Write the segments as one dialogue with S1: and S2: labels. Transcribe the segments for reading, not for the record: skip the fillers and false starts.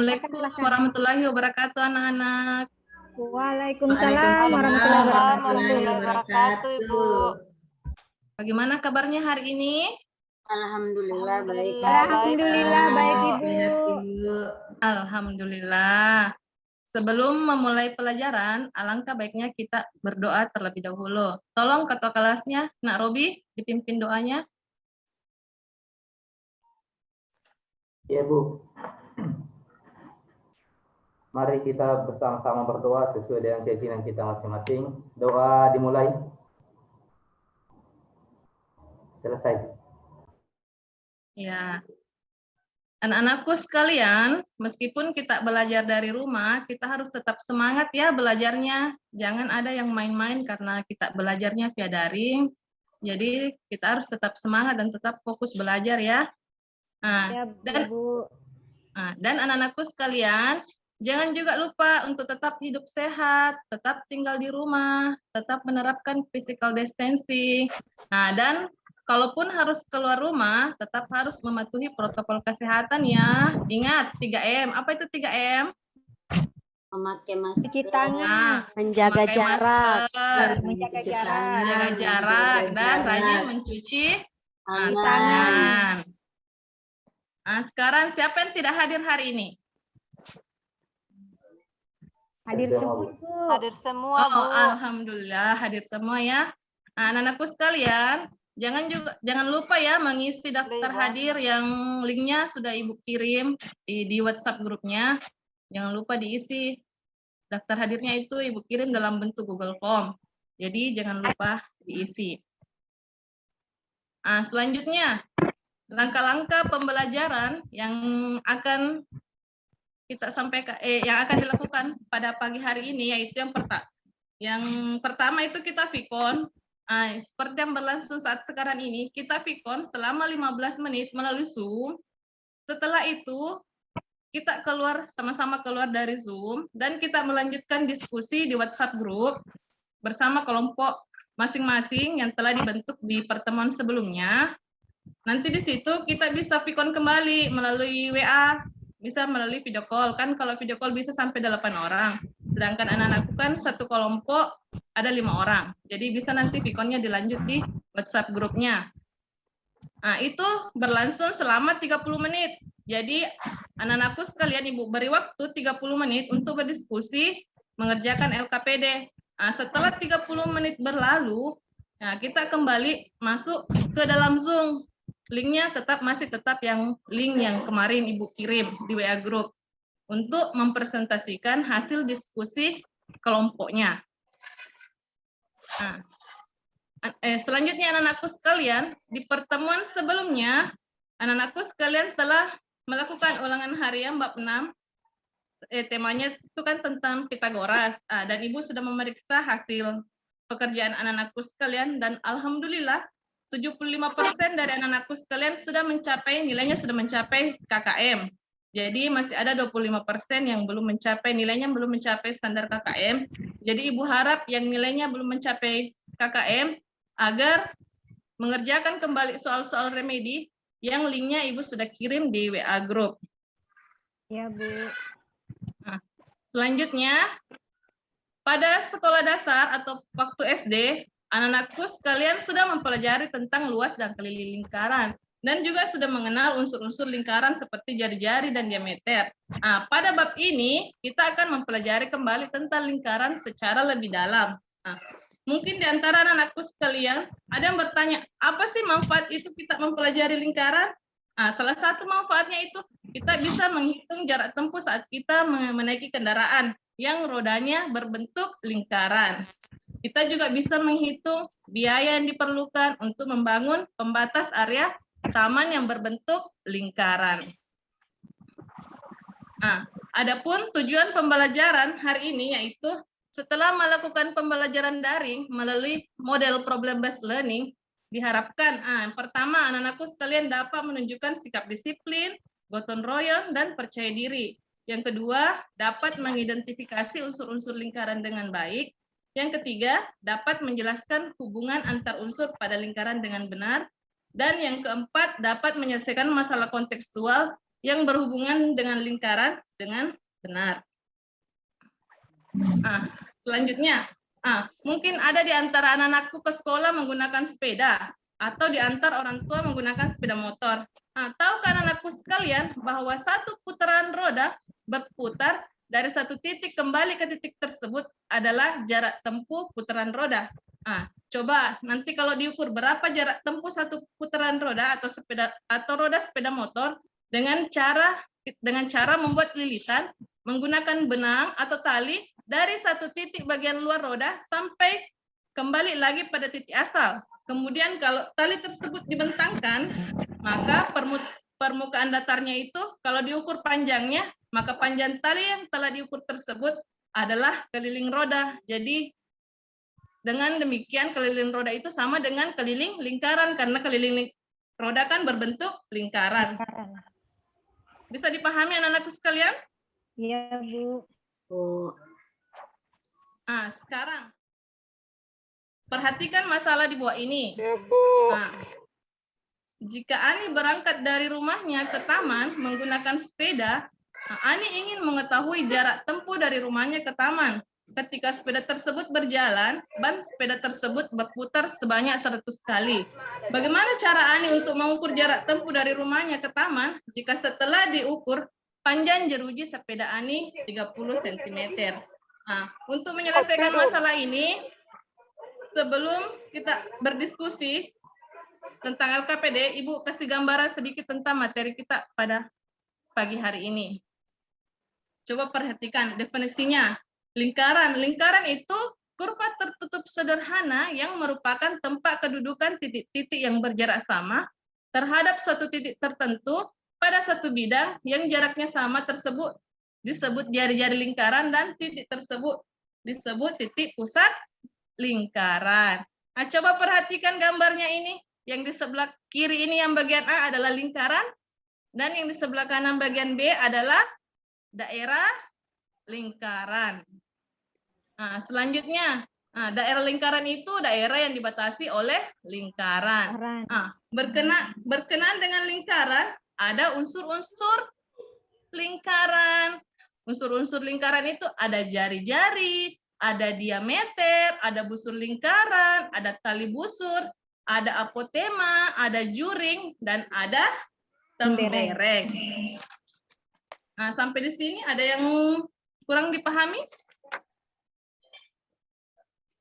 S1: Assalamualaikum warahmatullahi wabarakatuh, anak-anak.
S2: Waalaikumsalam warahmatullahi wabarakatuh,
S3: Ibu.
S1: Bagaimana kabarnya hari ini?
S3: Alhamdulillah baik.
S2: Alhamdulillah baik, Ibu.
S3: Sehat, Ibu.
S1: Alhamdulillah. Sebelum memulai pelajaran, alangkah baiknya kita berdoa terlebih dahulu. Tolong ketua kelasnya, Nak Robi, dipimpin doanya.
S4: Ya, Bu. Mari kita bersama-sama berdoa sesuai dengan keyakinan kita masing-masing. Doa dimulai. Selesai.
S1: Ya. Anak-anakku sekalian, meskipun kita belajar dari rumah, kita harus tetap semangat ya belajarnya. Jangan ada yang main-main karena kita belajarnya via daring. Jadi kita harus tetap semangat dan tetap fokus belajar ya. Nah, dan anak-anakku sekalian, jangan juga lupa untuk tetap hidup sehat, tetap tinggal di rumah, tetap menerapkan physical distancing. Nah, dan kalaupun harus keluar rumah, tetap harus mematuhi protokol kesehatan ya. Ingat, 3M. Apa itu 3M?
S3: Memakai masker,
S2: Cuci tangan,
S3: menjaga jarak,
S2: menjaga
S1: jarak, dan rajin mencuci tangan. Nah, sekarang siapa yang tidak hadir hari ini?
S2: Hadir semua, Bu.
S3: hadir semua,
S1: Oh,
S3: Bu.
S1: alhamdulillah hadir semua ya. Nah, anak-anakku sekalian, jangan lupa ya mengisi daftar hadir yang linknya sudah Ibu kirim di WhatsApp grupnya. Jangan lupa diisi. Daftar hadirnya itu Ibu kirim dalam bentuk Google Form. Jadi jangan lupa diisi. Nah, selanjutnya langkah-langkah pembelajaran yang akan kita sampaikan, yang akan dilakukan pada pagi hari ini yaitu yang pertama itu kita vikon. Seperti yang berlangsung saat sekarang ini, kita vikon selama 15 menit melalui Zoom. Setelah itu kita sama-sama keluar dari Zoom dan kita melanjutkan diskusi di WhatsApp group bersama kelompok masing-masing yang telah dibentuk di pertemuan sebelumnya. Nanti di situ kita bisa vikon kembali melalui WA, bisa melalui video call. Kan kalau video call bisa sampai 8 orang. Sedangkan anak-anakku kan satu kelompok ada 5 orang. Jadi bisa nanti vikonnya dilanjut di WhatsApp grupnya. Nah, itu berlangsung selama 30 menit. Jadi anak-anakku sekalian Ibu beri waktu 30 menit untuk berdiskusi mengerjakan LKPD. Nah, setelah 30 menit berlalu, nah, kita kembali masuk ke dalam Zoom. Linknya masih tetap yang link yang kemarin Ibu kirim di WA Group untuk mempresentasikan hasil diskusi kelompoknya. Nah, selanjutnya anak-anakku sekalian, di pertemuan sebelumnya, anak-anakku sekalian telah melakukan ulangan harian bab 6. Temanya itu kan tentang Pitagoras. Dan Ibu sudah memeriksa hasil pekerjaan anak-anakku sekalian dan alhamdulillah 75% dari anak-anakku sekalian nilainya sudah mencapai KKM. Jadi masih ada 25% yang belum mencapai nilainya belum mencapai standar KKM. Jadi Ibu harap yang nilainya belum mencapai KKM agar mengerjakan kembali soal-soal remedi yang linknya Ibu sudah kirim di WA Group.
S2: Ya, Bu.
S1: Nah, selanjutnya pada sekolah dasar atau waktu SD, anak-anakku sekalian sudah mempelajari tentang luas dan keliling lingkaran dan juga sudah mengenal unsur-unsur lingkaran seperti jari-jari dan diameter. Nah, pada bab ini kita akan mempelajari kembali tentang lingkaran secara lebih dalam. Nah, mungkin di antara anak-anakku sekalian ada yang bertanya, apa sih manfaat itu kita mempelajari lingkaran? Nah, salah satu manfaatnya itu kita bisa menghitung jarak tempuh saat kita menaiki kendaraan yang rodanya berbentuk lingkaran. Kita juga bisa menghitung biaya yang diperlukan untuk membangun pembatas area taman yang berbentuk lingkaran. Nah, adapun tujuan pembelajaran hari ini yaitu setelah melakukan pembelajaran daring melalui model problem-based learning, diharapkan pertama anak-anakku sekalian dapat menunjukkan sikap disiplin, gotong royong, dan percaya diri. Yang kedua, dapat mengidentifikasi unsur-unsur lingkaran dengan baik. Yang ketiga, dapat menjelaskan hubungan antar unsur pada lingkaran dengan benar. Dan yang keempat, dapat menyelesaikan masalah kontekstual yang berhubungan dengan lingkaran dengan benar. Selanjutnya, mungkin ada di antara anak-anakku ke sekolah menggunakan sepeda atau di antara orang tua menggunakan sepeda motor. Tahukah anak-anakku sekalian bahwa satu putaran roda berputar dari satu titik kembali ke titik tersebut adalah jarak tempuh putaran roda. Coba nanti kalau diukur berapa jarak tempuh satu putaran roda atau roda sepeda motor dengan cara membuat lilitan menggunakan benang atau tali dari satu titik bagian luar roda sampai kembali lagi pada titik asal. Kemudian kalau tali tersebut dibentangkan, maka permukaan datarnya itu kalau diukur panjangnya, maka panjang tali yang telah diukur tersebut adalah keliling roda. Jadi dengan demikian keliling roda itu sama dengan keliling lingkaran karena keliling roda kan berbentuk lingkaran. Bisa dipahami anak-anakku sekalian?
S2: Iya, Bu.
S3: Bu.
S1: Sekarang perhatikan masalah di bawah ini. Jika Ani berangkat dari rumahnya ke taman menggunakan sepeda, Ani ingin mengetahui jarak tempuh dari rumahnya ke taman. Ketika sepeda tersebut berjalan, ban sepeda tersebut berputar sebanyak 100 kali. Bagaimana cara Ani untuk mengukur jarak tempuh dari rumahnya ke taman jika setelah diukur panjang jeruji sepeda Ani 30 cm? Untuk menyelesaikan masalah ini, sebelum kita berdiskusi tentang LKPD, Ibu kasih gambaran sedikit tentang materi kita pada pagi hari ini. Coba perhatikan definisinya. Lingkaran itu kurva tertutup sederhana yang merupakan tempat kedudukan titik-titik yang berjarak sama terhadap suatu titik tertentu pada satu bidang yang jaraknya sama tersebut disebut jari-jari lingkaran dan titik tersebut disebut titik pusat lingkaran. Coba perhatikan gambarnya ini. Yang di sebelah kiri ini yang bagian A adalah lingkaran dan yang di sebelah kanan bagian B adalah daerah lingkaran. Selanjutnya, daerah lingkaran itu daerah yang dibatasi oleh lingkaran. Berkenaan dengan lingkaran, ada unsur-unsur lingkaran. Unsur-unsur lingkaran itu ada jari-jari, ada diameter, ada busur lingkaran, ada tali busur, ada apotema, ada juring, dan ada tembereng. Sampai di sini ada yang kurang dipahami?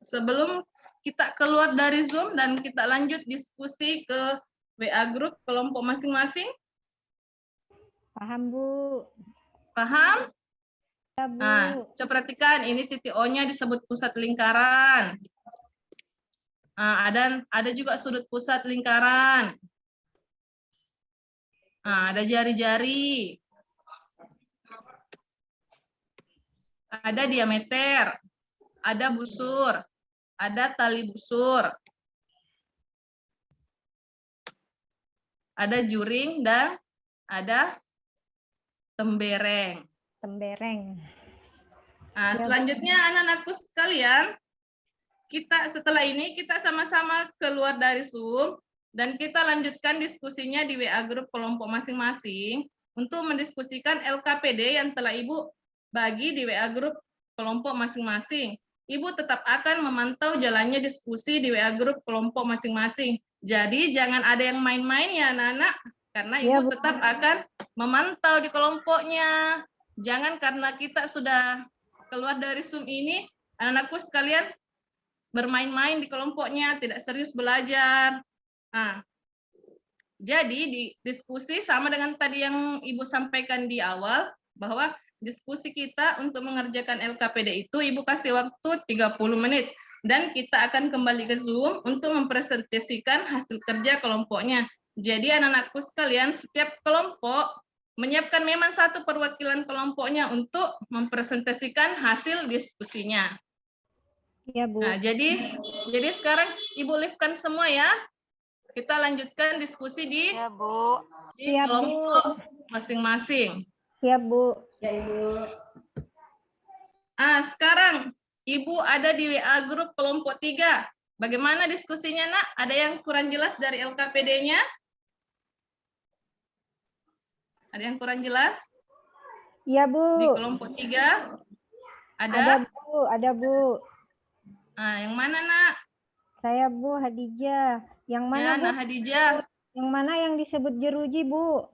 S1: Sebelum kita keluar dari Zoom dan kita lanjut diskusi ke WA Group kelompok masing-masing.
S2: Paham, Bu.
S1: Paham?
S2: Ya, Bu.
S1: Coba perhatikan, ini titik O-nya disebut pusat lingkaran. Ada juga sudut pusat lingkaran. Ada jari-jari. Ada diameter. Ada busur. Ada tali busur. Ada juring dan ada tembereng. Selanjutnya anak-anakku sekalian, setelah ini kita sama-sama keluar dari Zoom dan kita lanjutkan diskusinya di WA Group kelompok masing-masing untuk mendiskusikan LKPD yang telah Ibu bagi di WA Group kelompok masing-masing. Ibu tetap akan memantau jalannya diskusi di WA Group kelompok masing-masing. Jadi jangan ada yang main-main ya anak-anak, karena Ibu tetap akan memantau di kelompoknya. Jangan karena kita sudah keluar dari Zoom ini, anak-anakku sekalian bermain-main di kelompoknya, tidak serius belajar. Jadi di diskusi sama dengan tadi yang Ibu sampaikan di awal, bahwa diskusi kita untuk mengerjakan LKPD itu Ibu kasih waktu 30 menit. Dan kita akan kembali ke Zoom untuk mempresentasikan hasil kerja kelompoknya. Jadi anak-anakku sekalian, setiap kelompok menyiapkan memang satu perwakilan kelompoknya untuk mempresentasikan hasil diskusinya.
S2: Ya, Bu.
S1: Jadi sekarang Ibu live-kan semua ya. Kita lanjutkan diskusi di kelompok masing-masing.
S2: Siap, Bu.
S3: Ya, Ibu.
S1: Sekarang Ibu ada di WA Group kelompok 3. Bagaimana diskusinya, Nak? Ada yang kurang jelas dari LKPD-nya? Ada yang kurang jelas?
S2: Iya,
S1: Di
S2: Bu.
S1: kelompok 3
S2: Ada,
S1: ada?
S2: Bu. Ada, Bu.
S1: Nah, yang mana, Nak?
S2: Saya, Bu, Hadijah. Yang mana,
S1: Ya,
S2: Bu?
S1: Nah Hadijah.
S2: Yang mana yang disebut jeruji, Bu?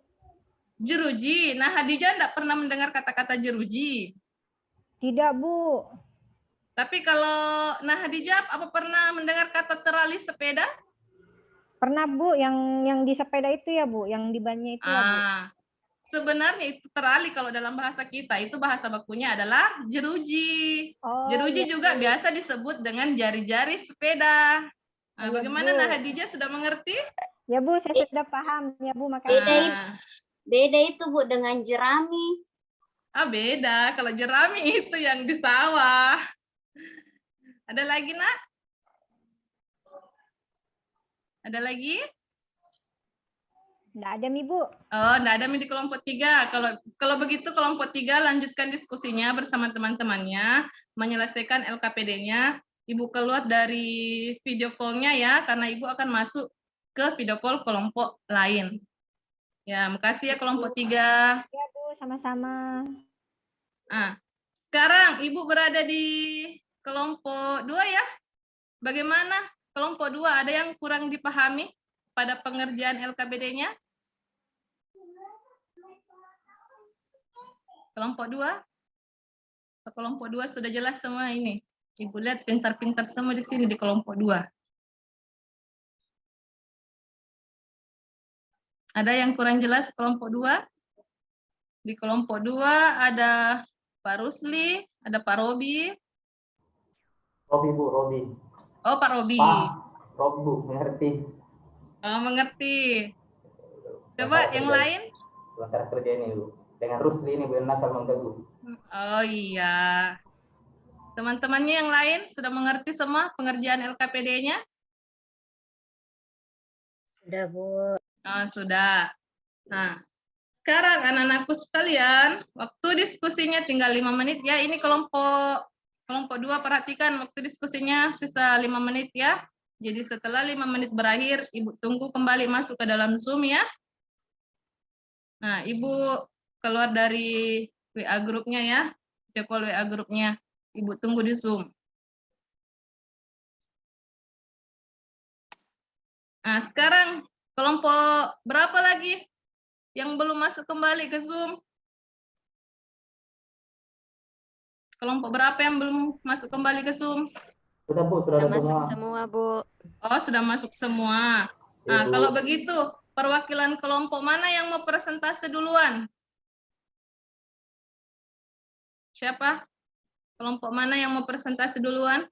S1: Jeruji. Nah, Hadijah enggak pernah mendengar kata-kata jeruji.
S2: Tidak, Bu.
S1: Tapi kalau Nah Hadijah apa pernah mendengar kata terali sepeda?
S2: Pernah, Bu, yang di sepeda itu ya, Bu? Yang di bannya itu ya, Bu?
S1: Sebenarnya itu terali kalau dalam bahasa kita. Itu bahasa bakunya adalah jeruji.
S2: Oh,
S1: Jeruji
S2: iya,
S1: juga
S2: Bu.
S1: biasa disebut dengan jari-jari sepeda. Nah,
S2: Iya,
S1: bagaimana
S2: Bu.
S1: Nah Hadijah sudah mengerti?
S2: Ya, Bu, saya sudah paham. Ya, Bu, makasih.
S1: Ah,
S3: Beda itu Bu dengan jerami.
S1: beda. Kalau jerami itu yang di sawah. Ada lagi, Nak? Ada lagi?
S2: Nggak ada, Mi, Bu.
S1: Oh, enggak ada di kelompok 3. Kalau begitu kelompok 3 lanjutkan diskusinya bersama teman-temannya, menyelesaikan LKPD-nya. Ibu keluar dari video call-nya ya, karena Ibu akan masuk ke video call kelompok lain. Ya, makasih ya kelompok 3.
S2: Ya, Bu, sama-sama.
S1: Sekarang Ibu berada di kelompok 2 ya. Bagaimana kelompok 2? Ada yang kurang dipahami pada pengerjaan LKPD-nya? Kelompok 2? Kelompok 2 sudah jelas semua ini. Ibu lihat pintar-pintar semua di sini di kelompok 2. Ada yang kurang jelas kelompok 2? Di kelompok 2 ada Pak Rusli, ada Pak Robi.
S4: Robi, Bu, Robi.
S1: Oh, Pak Robi.
S4: Rob, Bu, mengerti.
S1: Oh, mengerti. Coba yang lain.
S4: Sementara kerja ini, Bu. Dengan Rusli ini Bu, nakal mengganggu.
S1: Oh iya. Teman-temannya yang lain sudah mengerti semua pengerjaan LKPD-nya?
S3: Sudah Bu.
S1: Sudah. Nah, sekarang anak-anakku sekalian, waktu diskusinya tinggal 5 menit ya. Ini kelompok 2, perhatikan waktu diskusinya sisa 5 menit ya. Jadi setelah 5 menit berakhir, Ibu tunggu kembali masuk ke dalam Zoom ya. Nah, Ibu keluar dari WA grupnya ya. Video call WA grupnya. Ibu tunggu di Zoom. Nah, sekarang kelompok berapa lagi yang belum masuk kembali ke Zoom? Kelompok berapa yang belum masuk kembali ke Zoom?
S4: Sudah, Bu, sudah ada
S3: Masuk
S4: semua.
S3: semua Bu.
S1: Oh, sudah masuk semua. Nah,
S4: Ibu.
S1: kalau begitu, perwakilan kelompok mana yang mau presentase duluan? Siapa? Kelompok mana yang mau presentase duluan?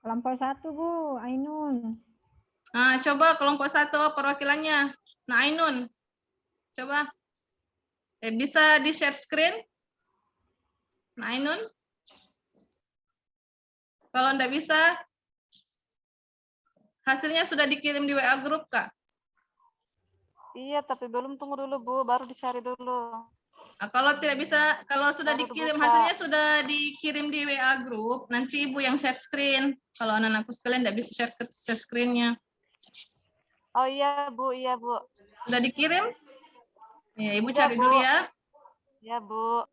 S2: Kelompok 1, Bu, Ainun.
S1: Nah, coba kelompok 1 perwakilannya. Nah, Ainun. Coba. Bisa di-share screen? Nah, Ainun. Kalau enggak bisa, hasilnya sudah dikirim di WA grup, Kak?
S5: Iya, tapi belum, tunggu dulu Bu, baru dicari dulu.
S1: Nah, kalau tidak bisa, kalau sudah
S5: Baru
S1: dikirim,
S5: dibuka.
S1: hasilnya sudah dikirim di WA grup, nanti Ibu yang share screen. Kalau anak-anakku sekalian tidak bisa share screen-nya.
S5: Oh iya Bu, iya Bu.
S1: Sudah dikirim? Ya, Ibu
S5: Udah,
S1: cari
S5: Bu.
S1: dulu ya.
S5: Ya Bu.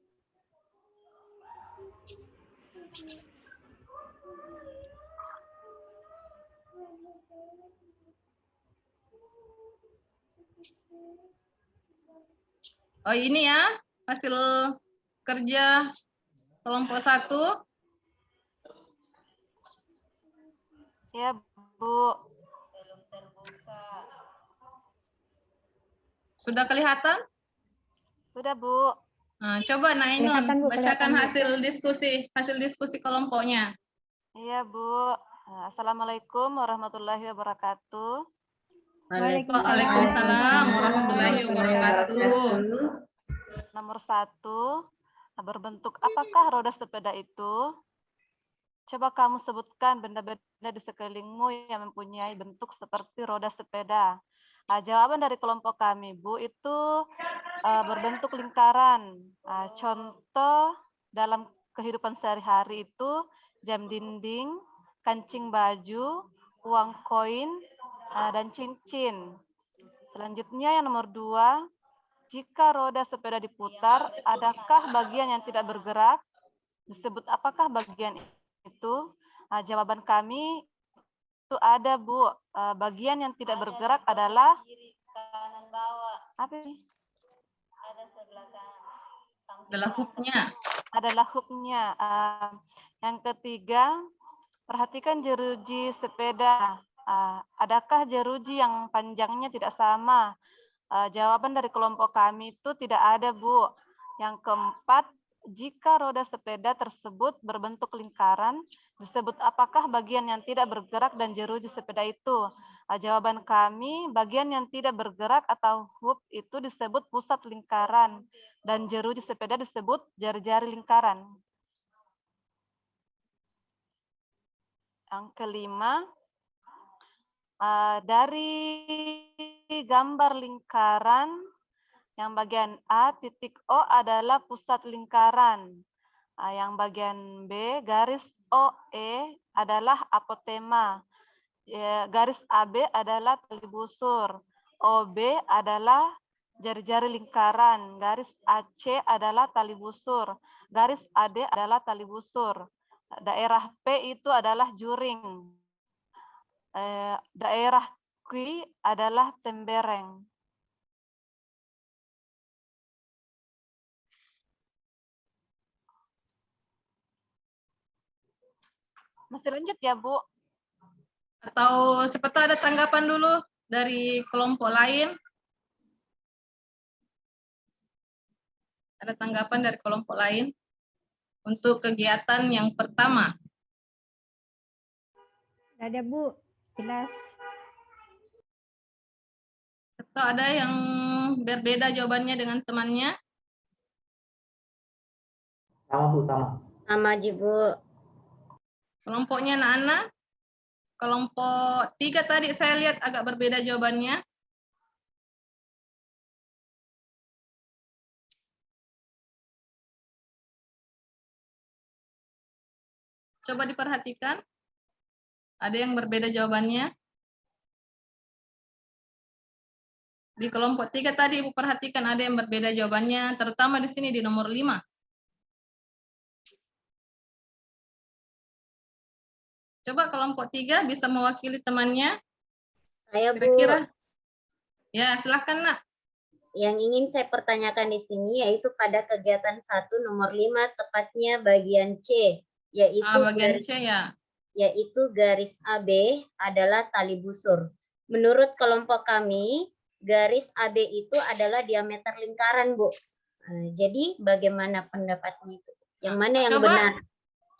S1: Oh, ini ya, hasil kerja kelompok 1.
S5: Ya Bu.
S1: Sudah kelihatan?
S5: Sudah Bu.
S1: Nah, coba
S2: Kelihatan,
S1: Nainun,
S2: Bu,
S1: bacakan
S2: kelihatan,
S1: hasil diskusi kelompoknya.
S5: Iya Bu. Assalamualaikum warahmatullahi wabarakatuh.
S1: Waalaikumsalam warahmatullahi wabarakatuh.
S5: Nomor 1, berbentuk apakah roda sepeda itu? Coba kamu sebutkan benda-benda di sekelilingmu yang mempunyai bentuk seperti roda sepeda. Jawaban dari kelompok kami, Bu, itu berbentuk lingkaran. Contoh dalam kehidupan sehari-hari itu jam dinding, kancing baju, uang koin, dan cincin. Selanjutnya yang nomor 2, jika roda sepeda diputar, adakah bagian yang tidak bergerak? Disebut apakah bagian itu? Jawaban kami itu ada, Bu. Bagian yang tidak bergerak adalah
S3: Kiri, kanan, bawah.
S5: apa ini?
S3: Ada sebelah kanan. Samping
S1: Adalah
S3: kanan.
S1: hooknya.
S5: Adalah hooknya. Yang ketiga, perhatikan jeruji sepeda. Adakah jeruji yang panjangnya tidak sama? Jawaban dari kelompok kami itu tidak ada, Bu. Yang keempat, jika roda sepeda tersebut berbentuk lingkaran, disebut apakah bagian yang tidak bergerak dan jeruji sepeda itu? Jawaban kami, bagian yang tidak bergerak atau hook itu disebut pusat lingkaran, dan jeruji sepeda disebut jari-jari lingkaran. Yang kelima, dari gambar lingkaran, yang bagian A, titik O adalah pusat lingkaran. Yang bagian B, garis OE adalah apotema. Garis AB adalah tali busur. OB adalah jari-jari lingkaran. Garis AC adalah tali busur. Garis AD adalah tali busur. Daerah P itu adalah juring. Daerah Q adalah tembereng. Masih lanjut ya, Bu?
S1: Atau siapa tahu ada tanggapan dulu dari kelompok lain? Ada tanggapan dari kelompok lain untuk kegiatan yang pertama?
S2: Ada Bu, jelas.
S1: Atau ada yang berbeda jawabannya dengan temannya?
S4: Sama Bu, sama.
S3: Sama Ji, Bu.
S1: Kelompoknya anak-anak? Kelompok 3 tadi saya lihat agak berbeda jawabannya. Coba diperhatikan. Ada yang berbeda jawabannya. Di kelompok 3 tadi Ibu perhatikan ada yang berbeda jawabannya, terutama di sini di nomor 5. Coba kelompok 3 bisa mewakili temannya,
S3: Saya, Bu.
S1: kira-kira. Ya, silakan Nak.
S3: Yang ingin saya pertanyakan di sini yaitu pada kegiatan 1 nomor 5 tepatnya bagian C, yaitu
S1: Bagian C ya.
S3: yaitu garis AB adalah tali busur. Menurut kelompok kami, garis AB itu adalah diameter lingkaran, Bu. Jadi bagaimana pendapatnya itu? Yang mana yang
S1: Coba.
S3: benar?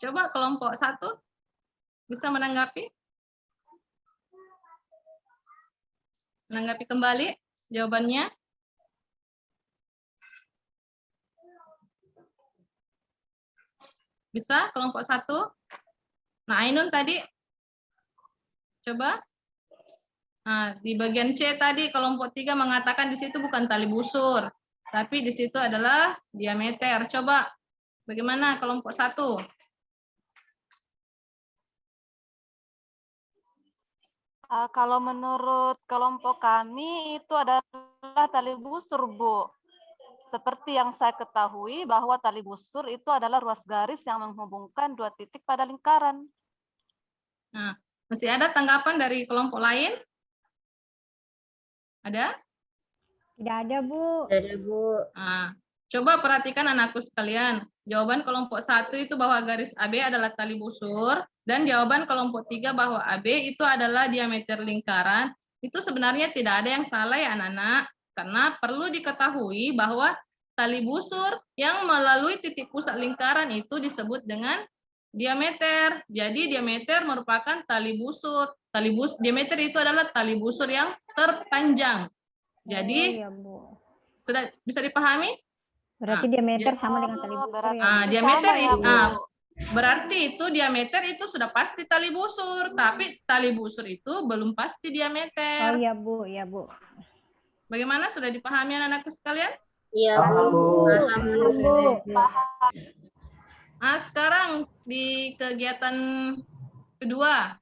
S1: Coba kelompok 1 bisa menanggapi. Menanggapi kembali jawabannya. Bisa kelompok 1? Nah, Ainun tadi. Coba. Nah, di bagian C tadi kelompok 3 mengatakan di situ bukan tali busur, tapi di situ adalah diameter. Coba bagaimana kelompok 1?
S5: Kalau menurut kelompok kami itu adalah tali busur, Bu. Seperti yang saya ketahui bahwa tali busur itu adalah ruas garis yang menghubungkan 2 titik pada lingkaran.
S1: Nah, masih ada tanggapan dari kelompok lain? Ada?
S2: Tidak ada Bu.
S3: Ada, Bu.
S1: Nah, coba perhatikan anakku sekalian. Jawaban kelompok 1 itu bahwa garis AB adalah tali busur, dan jawaban kelompok 3 bahwa AB itu adalah diameter lingkaran. Itu sebenarnya tidak ada yang salah ya anak-anak, karena perlu diketahui bahwa tali busur yang melalui titik pusat lingkaran itu disebut dengan diameter. Jadi diameter merupakan tali busur. Diameter itu adalah tali busur yang terpanjang. Jadi
S2: Oh, ya, Bu.
S1: sudah bisa dipahami?
S2: Berarti diameter sama dengan tali busur
S5: berarti
S2: ya, Bu?
S1: Diameter
S5: sama ya,
S1: itu
S5: Bu.
S1: berarti itu diameter itu sudah pasti tali busur, tapi tali busur itu belum pasti
S2: Oh
S1: diameter.
S2: iya Bu, ya Bu.
S1: Bagaimana, sudah dipahami anak-anakku sekalian?
S3: Iya,
S4: Paham,
S3: Bu.
S4: Bu.
S3: Paham, Bu.
S1: Nah, sekarang di kegiatan kedua,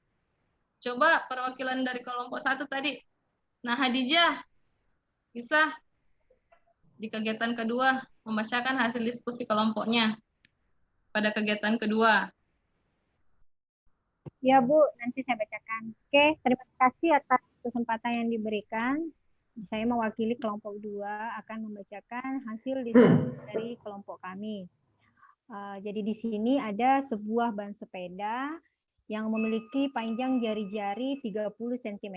S1: coba perwakilan dari kelompok 1 tadi. Nah, Hadijah, bisa di kegiatan kedua membacakan hasil diskusi kelompoknya pada kegiatan kedua.
S2: Ya Bu, nanti saya bacakan. Oke, terima kasih atas kesempatan yang diberikan. Saya mewakili kelompok 2 akan membacakan hasil diskusi dari kelompok kami. Jadi di sini ada sebuah ban sepeda yang memiliki panjang jari-jari 30 cm.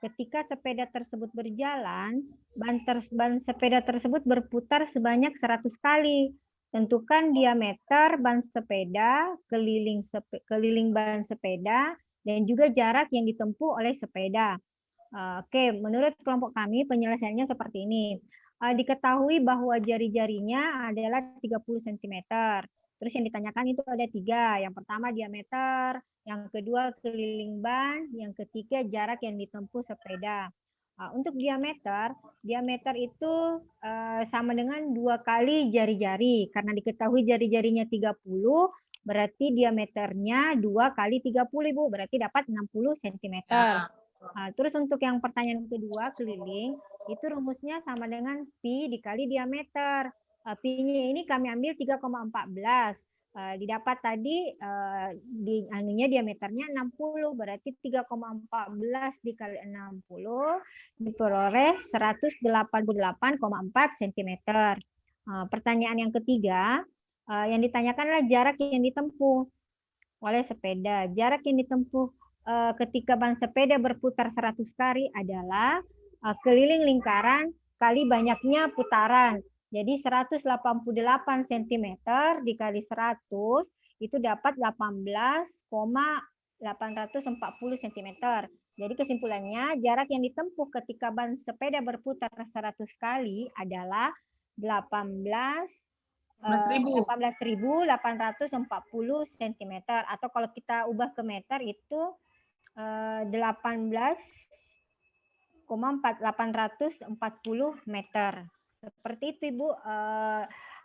S2: Ketika sepeda tersebut berjalan, ban sepeda tersebut berputar sebanyak 100 kali. Tentukan diameter ban sepeda, keliling ban sepeda, dan juga jarak yang ditempuh oleh sepeda. Oke, menurut kelompok kami penyelesaiannya seperti ini. Diketahui bahwa jari-jarinya adalah 30 cm. Terus yang ditanyakan itu ada 3. Yang pertama diameter, yang kedua keliling ban, yang ketiga jarak yang ditempuh sepeda. Untuk diameter itu sama dengan 2 kali jari-jari. Karena diketahui jari-jarinya 30, berarti diameternya 2 kali 30, Ibu. Berarti dapat 60 cm. Terus untuk yang pertanyaan kedua, keliling, itu rumusnya sama dengan pi dikali diameter. Pi-nya ini kami ambil 3,14. Didapat tadi diameternya 60, berarti 3,14 dikali 60 diperoleh 188,4 cm. Pertanyaan yang ketiga, yang ditanyakanlah jarak yang ditempuh oleh sepeda. Jarak yang ditempuh ketika ban sepeda berputar 100 kali adalah keliling lingkaran kali banyaknya putaran. Jadi 188 cm dikali 100 itu dapat 18,840 cm. Jadi kesimpulannya jarak yang ditempuh ketika ban sepeda berputar 100 kali adalah 18.840 cm, atau kalau kita ubah ke meter itu 18.840 meter. Seperti itu Ibu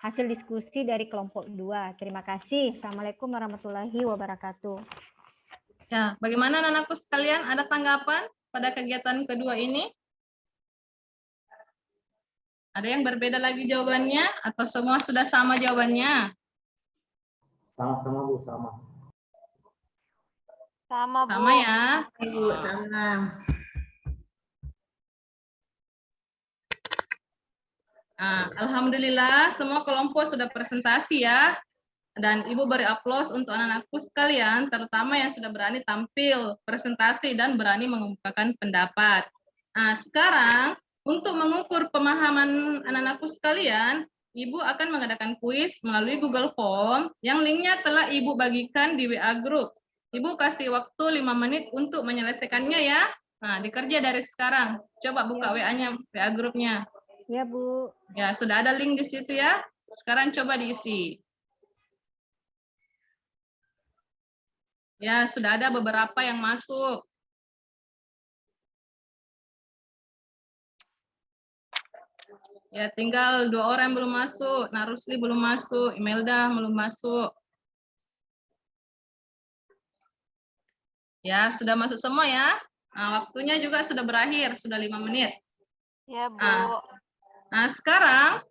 S2: hasil diskusi dari kelompok 2. Terima kasih. Assalamualaikum warahmatullahi wabarakatuh.
S1: Ya, bagaimana anak-anakku sekalian? Ada tanggapan pada kegiatan kedua ini? Ada yang berbeda lagi jawabannya atau semua sudah sama jawabannya?
S4: Sama-sama Bu, sama.
S5: Sama, Bu.
S1: Sama ya.
S6: Ibu, sama.
S1: Alhamdulillah semua kelompok sudah presentasi ya. Dan Ibu beri aplaus untuk anak-anakku sekalian, terutama yang sudah berani tampil presentasi dan berani mengemukakan pendapat. Sekarang untuk mengukur pemahaman anak-anakku sekalian, Ibu akan mengadakan kuis melalui Google Form yang linknya telah Ibu bagikan di WA Group. Ibu kasih waktu 5 menit untuk menyelesaikannya ya. Nah, dikerja dari sekarang. Coba buka WA-nya, WA Group-nya.
S2: Ya, Bu.
S1: Ya, sudah ada link di situ ya. Sekarang coba diisi. Ya, sudah ada beberapa yang masuk. Ya, tinggal 2 orang yang belum masuk. Narusli belum masuk, Imelda belum masuk. Ya, sudah masuk semua ya. Nah, waktunya juga sudah berakhir, sudah 5 menit.
S5: Ya, Bu.
S1: Nah, sekarang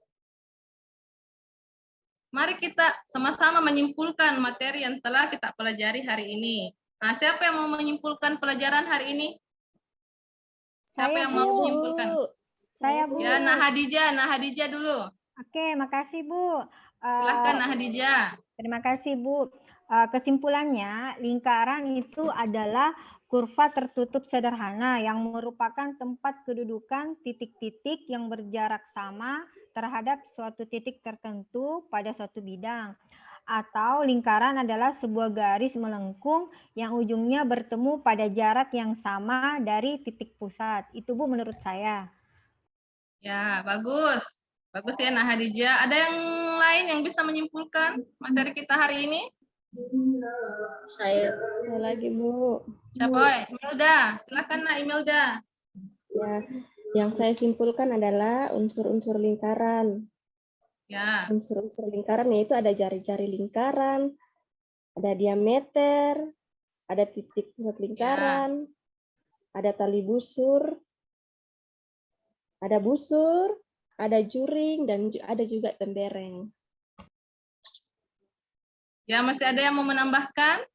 S1: mari kita sama-sama menyimpulkan materi yang telah kita pelajari hari ini. Nah, siapa yang mau menyimpulkan pelajaran hari ini? Siapa
S2: Saya,
S1: yang mau
S2: Bu.
S1: menyimpulkan?
S2: Saya, Bu.
S1: Ya, Nah Hadijah dulu.
S2: Oke, makasih Bu.
S1: Silahkan Nah Hadijah.
S2: Terima kasih Bu. Kesimpulannya, lingkaran itu adalah kurva tertutup sederhana yang merupakan tempat kedudukan titik-titik yang berjarak sama terhadap suatu titik tertentu pada suatu bidang. Atau lingkaran adalah sebuah garis melengkung yang ujungnya bertemu pada jarak yang sama dari titik pusat. Itu Bu menurut saya.
S1: Ya, bagus. Bagus ya Nah Hadijah. Ada yang lain yang bisa menyimpulkan materi kita hari ini?
S3: Saya
S6: lagi Bu.
S1: Siapa? Imelda. Silakan Nah Imelda.
S6: Ya, yang saya simpulkan adalah unsur-unsur lingkaran.
S1: Ya.
S6: Unsur-unsur lingkaran yaitu ada jari-jari lingkaran, ada diameter, ada titik pusat lingkaran, ada tali busur, ada busur, ada juring, dan ada juga tembereng.
S1: Ya, masih ada yang mau menambahkan?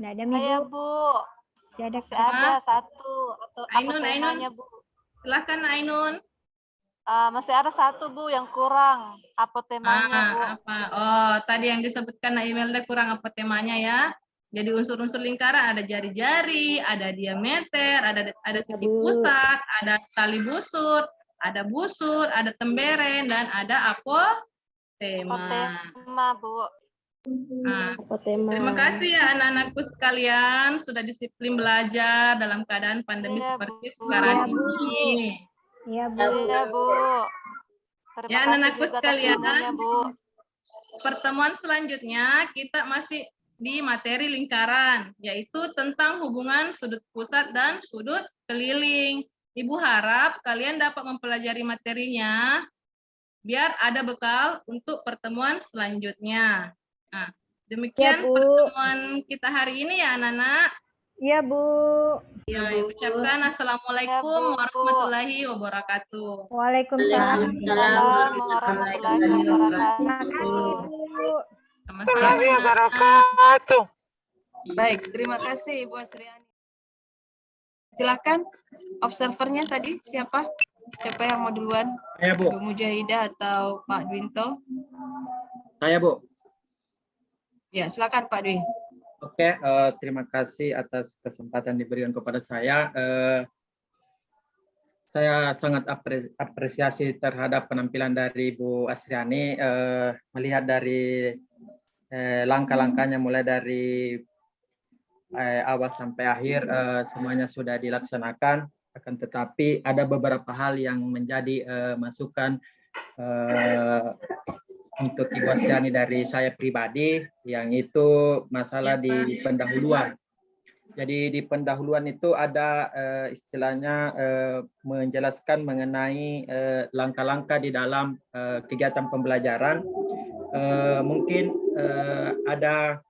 S2: Nggak ada, Mi,
S5: Saya,
S2: Bu.
S5: Bu.
S2: Nggak ada,
S5: Masih ada satu. Atau apa
S1: Ainun,
S5: temanya, Bu?
S1: Silakan Ainun.
S5: Masih ada satu, Bu, yang kurang. Apa temanya, Bu?
S1: Apa? Oh, tadi yang disebutkan Nak Imelda kurang apa temanya ya? Jadi unsur-unsur lingkaran ada jari-jari, ada diameter, ada titik
S6: Bu.
S1: pusat, ada tali busur, ada busur, ada tembereng, dan ada apotema.
S5: Apotema, Bu.
S1: Nah,
S6: Apotema.
S1: terima kasih ya anak-anakku sekalian sudah disiplin belajar dalam keadaan pandemi
S5: Iya,
S1: seperti
S5: Bu.
S1: sekarang
S2: Iya, Bu.
S1: ini.
S2: Iya, Bu.
S5: Iya, Bu. Terima
S1: Ya,
S5: kasih
S1: anak-anakku
S5: juga atas
S1: sekalian.
S5: ilmunya, Bu.
S1: Pertemuan selanjutnya kita masih di materi lingkaran, yaitu tentang hubungan sudut pusat dan sudut keliling. Ibu harap kalian dapat mempelajari materinya biar ada bekal untuk pertemuan selanjutnya. Nah, demikian
S2: Ya, Bu.
S1: pertemuan kita hari ini ya anak-anak.
S2: Iya, Bu.
S1: Saya ucapkan Assalamualaikum warahmatullahi wabarakatuh.
S2: Waalaikumsalam.
S5: Waalaikumsalam warahmatullahi wabarakatuh.
S2: Makasih, Bu.
S1: Sama-sama.
S7: Baik, terima kasih Ibu Asriani. Silakan observernya tadi siapa? Siapa yang mau duluan?
S8: Saya, Bu.
S7: Bu Mujahidah atau Pak Dwinto?
S8: Saya, Bu.
S7: Ya, silakan Pak Dwi.
S8: Oke, terima kasih atas kesempatan diberikan kepada saya. Saya sangat apresiasi terhadap penampilan dari Bu Asriani, melihat dari langkah-langkahnya mulai dari awal sampai akhir, semuanya sudah dilaksanakan. Akan tetapi ada beberapa hal yang menjadi masukan untuk Ibu Asriani dari saya pribadi, yang itu masalah di pendahuluan. Jadi di pendahuluan itu ada istilahnya menjelaskan mengenai langkah-langkah di dalam kegiatan pembelajaran. Mungkin ada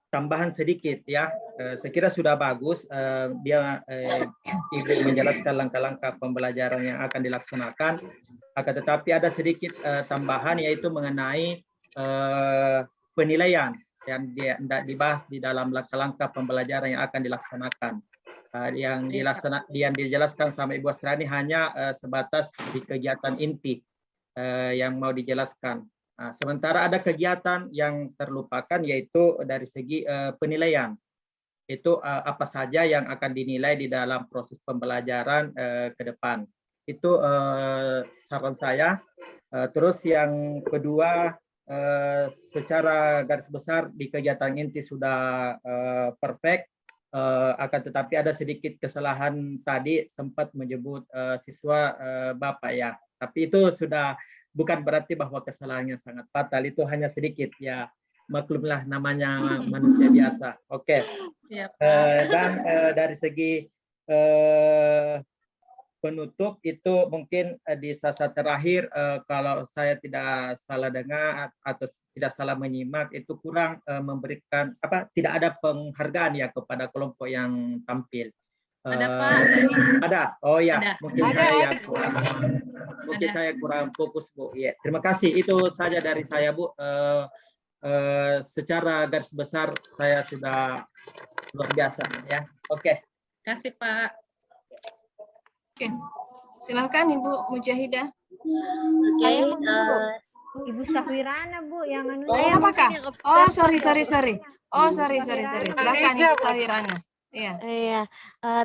S8: tambahan sedikit ya. Saya kira sudah bagus dia Ibu menjelaskan langkah-langkah pembelajaran yang akan dilaksanakan. Akan tetapi ada sedikit tambahan, yaitu mengenai penilaian yang tidak dibahas di dalam langkah-langkah pembelajaran yang akan dilaksanakan. Yang dijelaskan sama Ibu Asriani hanya sebatas di kegiatan inti yang mau dijelaskan. Sementara ada kegiatan yang terlupakan, yaitu dari segi penilaian. Itu apa saja yang akan dinilai di dalam proses pembelajaran ke depan. Itu saran saya. Terus yang kedua, secara garis besar di kegiatan inti sudah perfect, akan tetapi ada sedikit kesalahan tadi, sempat menyebut siswa Bapak ya. Tapi itu sudah bukan berarti bahwa kesalahannya sangat fatal, itu hanya sedikit ya, maklumlah namanya manusia biasa. Oke. Dan dari segi penutup itu mungkin di saat terakhir, kalau saya tidak salah dengar atau tidak salah menyimak, itu kurang memberikan tidak ada penghargaan ya kepada kelompok yang tampil.
S1: Ada Pak.
S8: Ada. Oh ya,
S1: ada.
S8: mungkin saya kurang fokus Bu. Ya, terima kasih. Itu saja dari saya Bu. Secara garis besar saya sudah luar biasa ya. Oke.
S1: Kasih Pak.
S7: Oke, silahkan Ibu Mujahidah.
S3: Oke,
S2: Ibu Sahwirana, Bu, yang anu.
S7: Saya apakah? Oh, sorry. Oh, sorry. Silakan Ibu Sahwirana.
S9: Iya,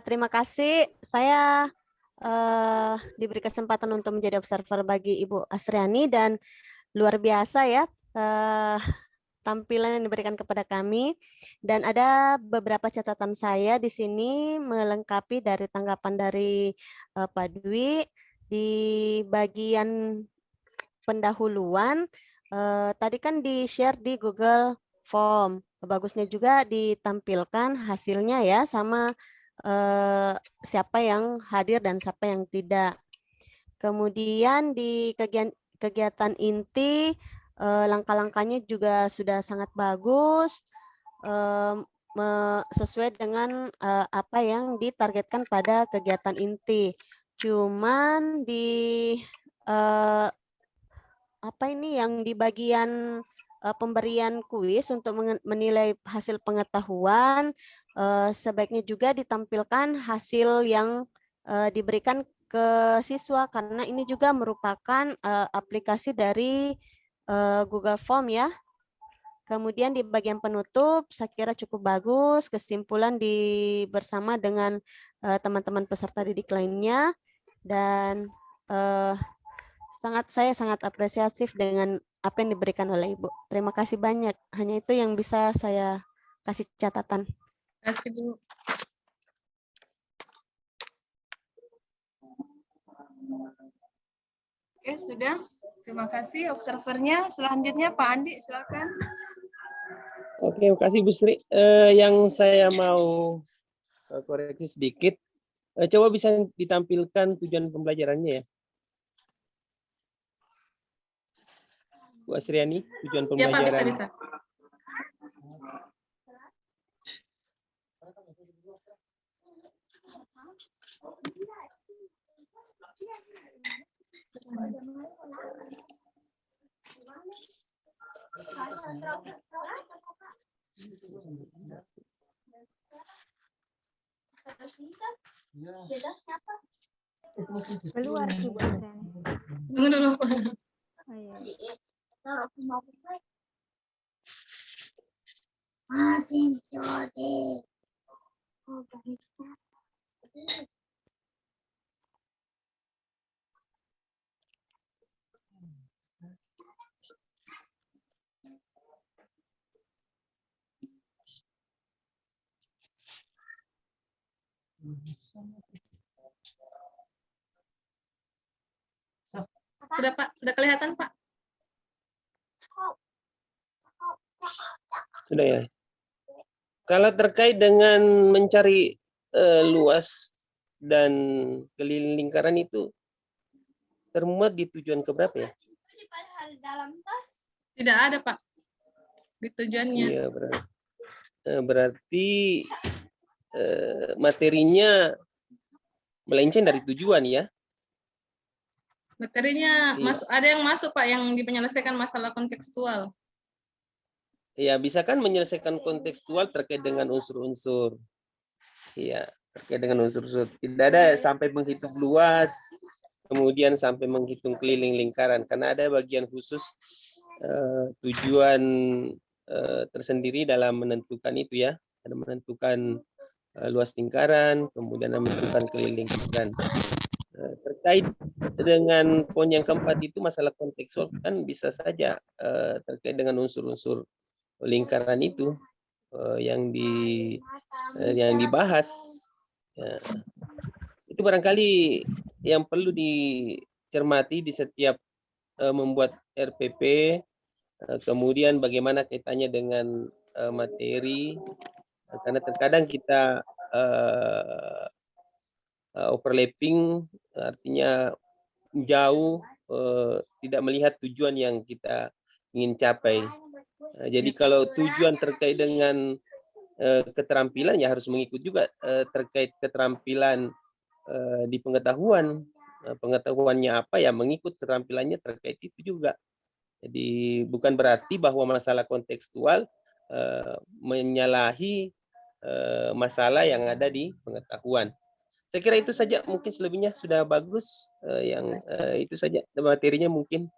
S9: terima kasih. Saya diberi kesempatan untuk menjadi observer bagi Ibu Asriani, dan luar biasa ya tampilan yang diberikan kepada kami, dan ada beberapa catatan saya di sini melengkapi dari tanggapan dari Pak Dwi di bagian pendahuluan. Tadi kan di-share di Google Form, bagusnya juga ditampilkan hasilnya ya, sama siapa yang hadir dan siapa yang tidak. Kemudian di kegiatan inti, langkah-langkahnya juga sudah sangat bagus, sesuai dengan apa yang ditargetkan pada kegiatan inti. Cuman di apa ini yang di bagian pemberian kuis untuk menilai hasil pengetahuan, sebaiknya juga ditampilkan hasil yang diberikan ke siswa karena ini juga merupakan aplikasi dari Google Form ya. Kemudian di bagian penutup saya kira cukup bagus, kesimpulan bersama dengan teman-teman peserta didik lainnya, dan saya sangat apresiatif dengan apa yang diberikan oleh Ibu. Terima kasih banyak. Hanya itu yang bisa saya kasih catatan.
S1: Terima kasih, Bu.
S7: Oke, sudah. Terima kasih observernya. Selanjutnya Pak Andi, silakan.
S10: Oke, terima kasih Bu Sri. Yang saya mau koreksi sedikit, coba bisa ditampilkan tujuan pembelajarannya ya. Bu Asriani, tujuan
S1: Ya, Pak,
S10: pembelajaran.
S1: bisa.
S2: Keluar sih Bu Asriani.
S1: Tunggu dulu, Pak.
S2: Oh, iya.
S1: Sudah, Pak. Sudah kelihatan, Pak.
S10: Sudah ya. Kalau terkait dengan mencari luas dan keliling lingkaran itu termuat di tujuan keberapa ya?
S1: Tidak ada, Pak. Di tujuannya.
S10: Iya, berarti materinya melenceng dari tujuan ya?
S1: Materinya
S10: Iya.
S1: ada yang masuk, Pak, yang menyelesaikan masalah kontekstual.
S10: Ya, bisa kan menyelesaikan kontekstual terkait dengan unsur-unsur. Iya, terkait dengan unsur-unsur. Tidak ada sampai menghitung luas, kemudian sampai menghitung keliling lingkaran. Karena ada bagian khusus tujuan tersendiri dalam menentukan itu ya. Ada menentukan luas lingkaran, kemudian menentukan keliling lingkaran. Terkait dengan poin yang keempat itu masalah kontekstual kan bisa saja terkait dengan unsur-unsur lingkaran itu yang dibahas. Ya. Itu barangkali yang perlu dicermati di setiap membuat RPP, kemudian bagaimana kaitannya dengan materi, karena terkadang kita overlapping, artinya jauh, tidak melihat tujuan yang kita ingin capai. Jadi kalau tujuan terkait dengan keterampilan ya harus mengikut juga terkait keterampilan di pengetahuan. Pengetahuannya apa ya mengikut keterampilannya terkait itu juga. Jadi bukan berarti bahwa masalah kontekstual menyalahi masalah yang ada di pengetahuan. Saya kira itu saja, mungkin selebihnya sudah bagus. Yang itu saja materinya mungkin.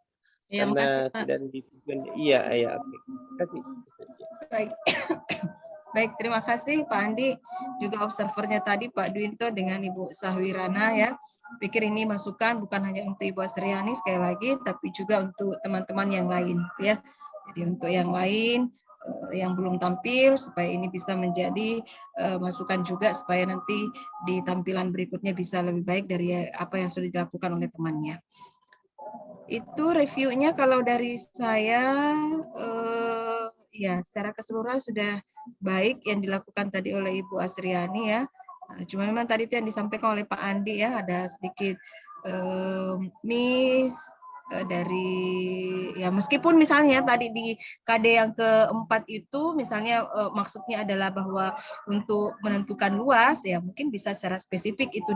S1: Ya,
S10: Karena
S1: makasih, Pak.
S10: tidak ditujukan. Iya, ya. Terima kasih.
S7: Baik. Baik, terima kasih Pak Andi, juga observernya tadi Pak Dwinto dengan Ibu Sahwirana ya. Pikir ini masukan bukan hanya untuk Ibu Asriani sekali lagi, tapi juga untuk teman-teman yang lain ya. Jadi untuk yang lain yang belum tampil supaya ini bisa menjadi masukan juga supaya nanti di tampilan berikutnya bisa lebih baik dari apa yang sudah dilakukan oleh temannya. Itu reviewnya kalau dari saya ya secara keseluruhan sudah baik yang dilakukan tadi oleh Ibu Asriani ya. Cuma memang tadi itu yang disampaikan oleh Pak Andi ya, ada sedikit miss dari ya meskipun misalnya tadi di KD yang keempat itu misalnya maksudnya adalah bahwa untuk menentukan luas ya mungkin bisa secara spesifik itu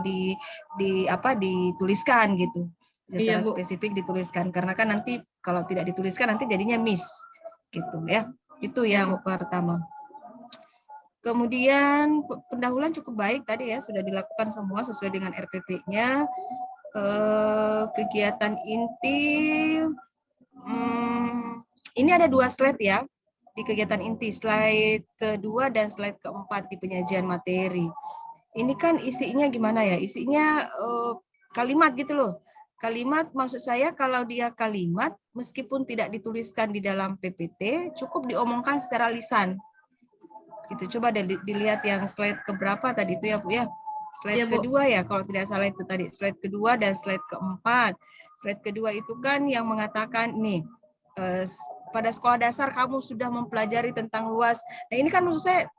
S7: dituliskan gitu. Secara
S1: Iya, Bu.
S7: spesifik dituliskan karena kan nanti kalau tidak dituliskan nanti jadinya miss gitu ya. Itu
S1: Iya,
S7: yang
S1: Bu.
S7: pertama. Kemudian pendahuluan cukup baik tadi ya, sudah dilakukan semua sesuai dengan RPP-nya. Kegiatan inti, ini ada 2 slide ya di kegiatan inti, slide kedua dan slide keempat di penyajian materi. Ini kan isinya gimana ya? Isinya kalimat gitu loh. Kalimat maksud saya kalau dia kalimat meskipun tidak dituliskan di dalam PPT cukup diomongkan secara lisan. Gitu. Coba dilihat yang slide keberapa tadi itu ya Bu ya. Slide kedua ya kalau tidak salah itu tadi. Slide kedua dan slide keempat. Slide kedua itu kan yang mengatakan nih pada sekolah dasar kamu sudah mempelajari tentang luas. Nah ini kan maksud saya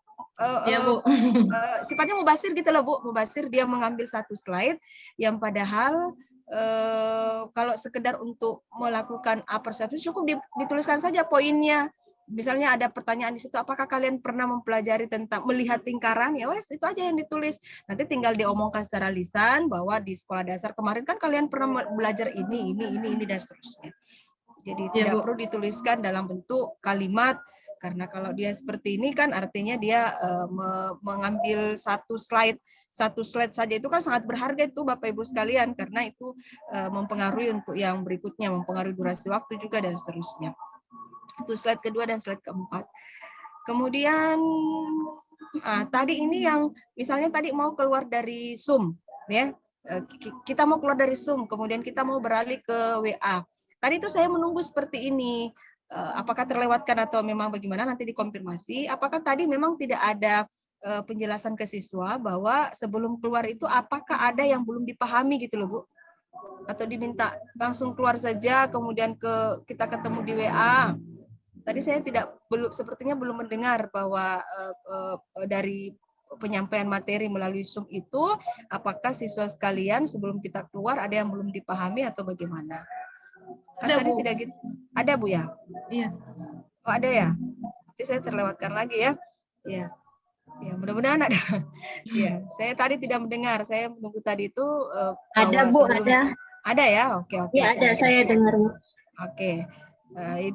S7: sifatnya mubasir gitu loh Bu. Mubasir dia mengambil satu slide yang padahal kalau sekedar untuk melakukan persepsi cukup dituliskan saja poinnya. Misalnya ada pertanyaan di situ, apakah kalian pernah mempelajari tentang melihat lingkaran? Ya wes, itu aja yang ditulis. Nanti tinggal diomongkan secara lisan bahwa di sekolah dasar kemarin kan kalian pernah belajar ini, dan seterusnya. Jadi tidak perlu dituliskan dalam bentuk kalimat, karena kalau dia seperti ini kan artinya dia mengambil satu slide saja itu kan sangat berharga itu Bapak Ibu sekalian, karena itu mempengaruhi untuk yang berikutnya, mempengaruhi durasi waktu juga dan seterusnya. Itu slide kedua dan slide keempat. Kemudian tadi ini yang misalnya tadi mau keluar dari Zoom, ya kita mau keluar dari Zoom, kemudian kita mau beralih ke WA. Tadi itu saya menunggu seperti ini, apakah terlewatkan atau memang bagaimana nanti dikonfirmasi. Apakah tadi memang tidak ada penjelasan ke siswa bahwa sebelum keluar itu apakah ada yang belum dipahami gitu loh Bu? Atau diminta langsung keluar saja kemudian kita ketemu di WA. Tadi saya sepertinya belum mendengar bahwa dari penyampaian materi melalui Zoom itu apakah siswa sekalian sebelum kita keluar ada yang belum dipahami atau bagaimana? Kan
S1: Ada,
S7: tadi
S1: Bu.
S7: tidak gitu. Ada Bu ya?
S1: Iya.
S7: Oh, ada ya? Nanti saya terlewatkan lagi ya. Ya. Ya, mudah-mudahan ada. Ya, saya tadi tidak mendengar. Saya menunggu tadi itu
S3: ada Bu, ada.
S7: Ada ya? Oke.
S3: Ya, ada, saya dengar.
S7: Oke.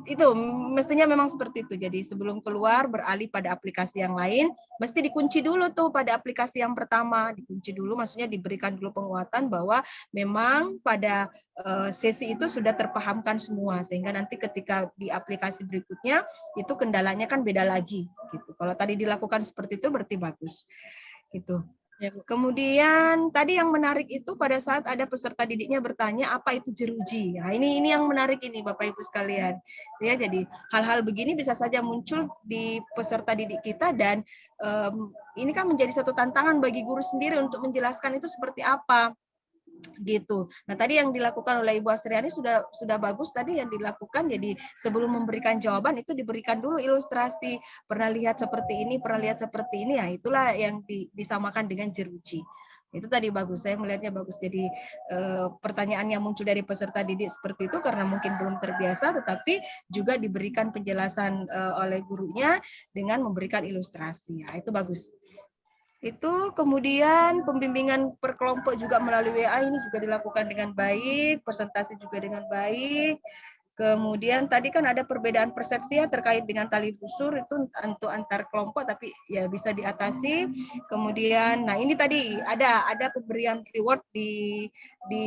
S7: Itu mestinya memang seperti itu. Jadi sebelum keluar beralih pada aplikasi yang lain, mesti dikunci dulu tuh pada aplikasi yang pertama. Dikunci dulu, maksudnya diberikan dulu penguatan bahwa memang pada sesi itu sudah terpahamkan semua, sehingga nanti ketika di aplikasi berikutnya itu kendalanya kan beda lagi. Gitu. Kalau tadi dilakukan seperti itu berarti bagus. Gitu. Kemudian tadi yang menarik itu pada saat ada peserta didiknya bertanya apa itu jeruji. Nah, ini yang menarik ini Bapak Ibu sekalian. Ya, jadi hal-hal begini bisa saja muncul di peserta didik kita dan ini kan menjadi satu tantangan bagi guru sendiri untuk menjelaskan itu seperti apa. Gitu. Nah, tadi yang dilakukan oleh Ibu Asriani sudah bagus tadi yang dilakukan. Jadi sebelum memberikan jawaban itu diberikan dulu ilustrasi. Pernah lihat seperti ini, pernah lihat seperti ini. Ya, itulah yang disamakan dengan jeruji. Itu tadi bagus. Saya melihatnya bagus. Jadi pertanyaan yang muncul dari peserta didik seperti itu karena mungkin belum terbiasa, tetapi juga diberikan penjelasan oleh gurunya dengan memberikan ilustrasi. Ya, itu bagus. Itu kemudian pembimbingan per kelompok juga melalui WA ini juga dilakukan dengan baik, presentasi juga dengan baik. Kemudian tadi kan ada perbedaan persepsi ya terkait dengan tali busur itu untuk antar kelompok tapi ya bisa diatasi. Kemudian nah ini tadi ada pemberian reward di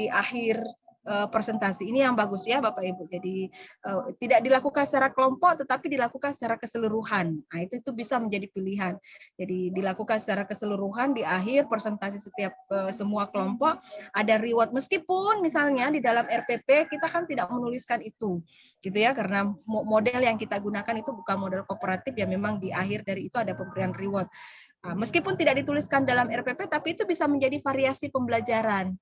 S7: akhir presentasi ini yang bagus ya Bapak Ibu. Jadi tidak dilakukan secara kelompok tetapi dilakukan secara keseluruhan. Nah, itu bisa menjadi pilihan. Jadi dilakukan secara keseluruhan di akhir presentasi setiap semua kelompok ada reward meskipun misalnya di dalam RPP kita kan tidak menuliskan itu. Gitu ya karena model yang kita gunakan itu bukan model kooperatif ya memang di akhir dari itu ada pemberian reward. Nah, meskipun tidak dituliskan dalam RPP tapi itu bisa menjadi variasi pembelajaran.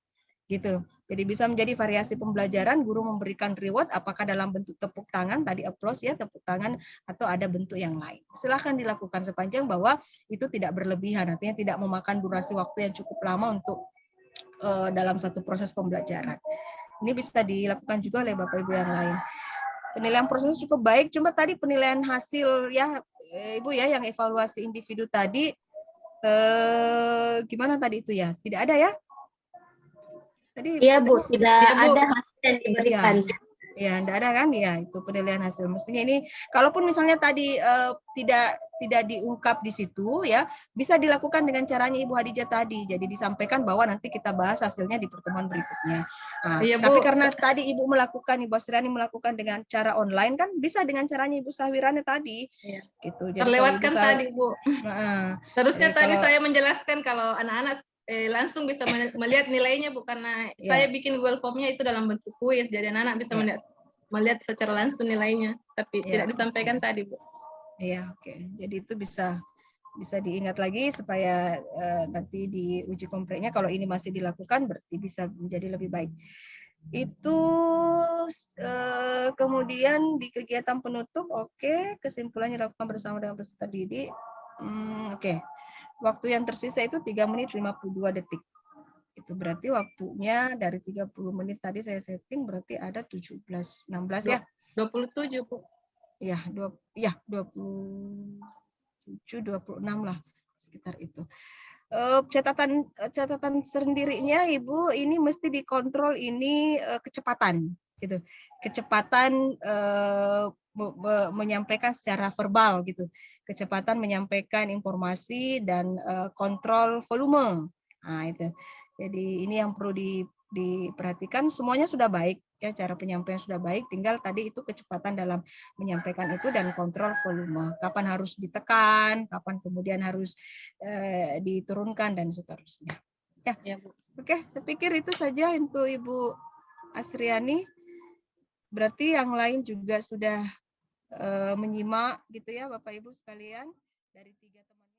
S7: Gitu. Jadi bisa menjadi variasi pembelajaran, guru memberikan reward apakah dalam bentuk tepuk tangan, tadi applause ya, tepuk tangan atau ada bentuk yang lain. Silakan dilakukan sepanjang bahwa itu tidak berlebihan, artinya tidak memakan durasi waktu yang cukup lama untuk dalam satu proses pembelajaran. Ini bisa dilakukan juga oleh Bapak Ibu yang lain. Penilaian proses cukup baik, cuma tadi penilaian hasil ya Ibu ya, yang evaluasi individu tadi gimana tadi itu ya? Tidak ada ya? Tadi
S3: Iya Bu, tidak
S7: ya, Bu.
S3: ada hasil yang diberikan.
S7: Ya, tidak ada kan? Ya, itu penilaian hasil. Mestinya ini, kalaupun misalnya tadi tidak diungkap di situ, ya bisa dilakukan dengan caranya Ibu Hadijah tadi. Jadi disampaikan bahwa nanti kita bahas hasilnya di pertemuan berikutnya. Nah,
S1: Iya,
S7: tapi
S1: Bu.
S7: karena tadi Ibu Asriani melakukan dengan cara online, kan bisa dengan caranya Ibu Sahwirana tadi.
S1: Iya.
S7: Gitu. Jadi
S1: Terlewatkan tadi, Bu. Harusnya
S7: jadi
S1: tadi
S7: kalau-
S1: saya menjelaskan kalau anak-anak langsung bisa melihat nilainya, Bu, karena saya bikin Google Form-nya itu dalam bentuk kuis, jadi anak-anak bisa melihat secara langsung nilainya, tapi tidak disampaikan tadi, Bu.
S7: Iya, oke. Jadi itu bisa diingat lagi supaya nanti di uji kompreknya kalau ini masih dilakukan berarti bisa menjadi lebih baik. Itu kemudian di kegiatan penutup, oke, kesimpulannya dilakukan bersama dengan peserta didik. Oke. Waktu yang tersisa itu 3 menit 52 detik. Itu berarti waktunya dari 30 menit tadi saya setting berarti ada 17, 16 ya.
S1: 27, Bu.
S7: Ya, 27, 26 lah sekitar itu. Catatan sendirinya Ibu, ini mesti dikontrol ini kecepatan gitu. Kecepatan menyampaikan secara verbal gitu. Kecepatan menyampaikan informasi dan kontrol volume. Nah, itu. Jadi ini yang perlu diperhatikan, semuanya sudah baik ya, cara penyampaian sudah baik, tinggal tadi itu kecepatan dalam menyampaikan itu dan kontrol volume. Kapan harus ditekan, kapan kemudian harus diturunkan dan seterusnya. Ya, Bu. Oke, saya pikir itu saja untuk Ibu Asriani. Berarti yang lain juga sudah menyimak gitu ya Bapak Ibu sekalian dari 3 temannya.